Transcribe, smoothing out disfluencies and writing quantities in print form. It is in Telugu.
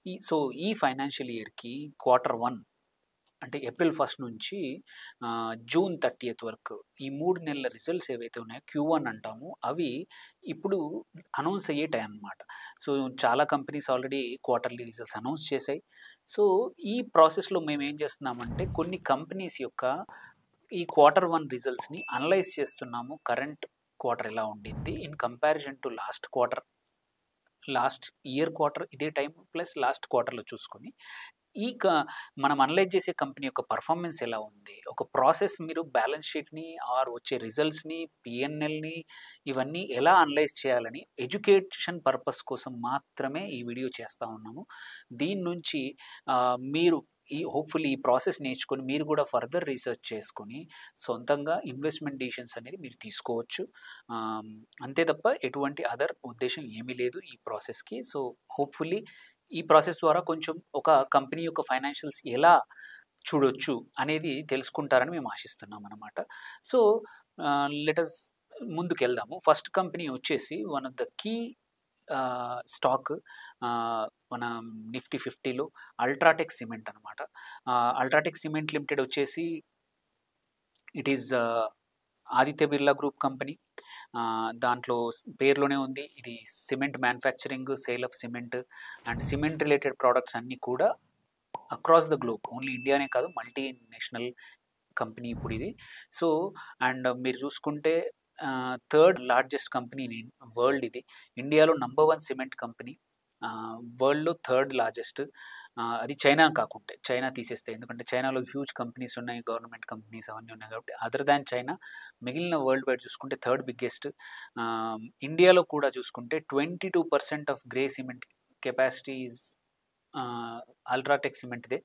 ఈ ఫైనాన్షియల్ ఇయర్‌కి Q1 అంటే ఏప్రిల్ 1 నుంచి జూన్ 30 వరకు ఈ 3 నెలల రిజల్ట్స్ ఏవైతే ఉన్నాయో Q1 అంటాము. అవి ఇప్పుడు అనౌన్స్ అయ్యే టైం అన్నమాట. సో, చాలా companies already quarterly results announce చేశాయి. సో, ఈ ప్రాసెస్‌లో మేమేం చేస్తున్నామంటే కొన్ని కంపెనీస్ యొక్క ఈ Q1 రిజల్ట్స్‌ని అనలైజ్ చేస్తున్నాము. కరెంట్ క్వార్టర్ ఎలా ఉండింది in comparison to last year quarter ఇదే టైం ప్లస్ లాస్ట్ క్వార్టర్‌లో చూసుకొని, ఈ క మనం అనలైజ్ చేసే కంపెనీ యొక్క పెర్ఫార్మన్స్ ఎలా ఉంది? ఒక ప్రాసెస్ మీరు బ్యాలెన్స్ షీట్‌ని ఆర్ వచ్చే రిజల్ట్స్‌ని, పీఎన్ఎల్‌ని ఇవన్నీ ఎలా అనలైజ్ చేయాలని ఎడ్యుకేషన్ పర్పస్ కోసం మాత్రమే ఈ వీడియో చేస్తా ఉన్నాము. దీని నుంచి మీరు హోప్‌ఫుల్లీ ఈ ప్రాసెస్ నేర్చుకొని మీరు కూడా ఫర్దర్ రీసెర్చ్ చేసుకొని సొంతంగా ఇన్వెస్ట్‌మెంట్ డెసిషన్స్ అనేది మీరు తీసుకోవచ్చు. ఆహ్, అంతే తప్ప ఎటువంటి అదర్ ఉద్దేశ్యం ఏమీ లేదు ఈ ప్రాసెస్‌కి. సో, హోప్‌ఫుల్లీ ఈ ప్రాసెస్ ద్వారా కొంచెం ఒక కంపెనీ యొక్క ఫైనాన్షియల్స్ ఎలా చూడొచ్చు అనేది తెలుసుకుంటారని మేము ఆశిస్తున్నామనమాట. సో, లెట్ అస్ ముందుకెళ్దాము. ఫస్ట్ కంపెనీ వచ్చేసి one of the key stock మన నిఫ్టీ 50లో అల్ట్రాటెక్ సిమెంట్ అనమాట. అల్ట్రాటెక్ సిమెంట్ లిమిటెడ్ వచ్చేసి it is Aditya Birla group company. దాంట్లో పేరులోనే ఉంది. ఇది cement manufacturing, sale of cement and cement related products అన్నీ కూడా అక్రాస్ ద గ్లోబ్, ఓన్లీ ఇండియానే కాదు మల్టీనేషనల్ కంపెనీ ఇప్పుడు ఇది. సో, అండ్ మీరు చూసుకుంటే third largest company in world ఇది. ఇండియాలో నంబర్ 1 సిమెంట్ కంపెనీ. వరల్డ్‌లో థర్డ్ లార్జెస్ట్. అది చైనా కాకుంటే, చైనా తీసేస్తే, ఎందుకంటే చైనాలో హ్యూజ్ కంపెనీస్ ఉన్నాయి, గవర్నమెంట్ కంపెనీస్ అవన్నీ ఉన్నాయి కాబట్టి అదర్ దాన్ చైనా మిగిలిన వరల్డ్ వైడ్ చూసుకుంటే థర్డ్ బిగ్గెస్ట్. ఇండియాలో కూడా చూసుకుంటే 22% of grey cement capacity is UltraTech సిమెంట్‌దే.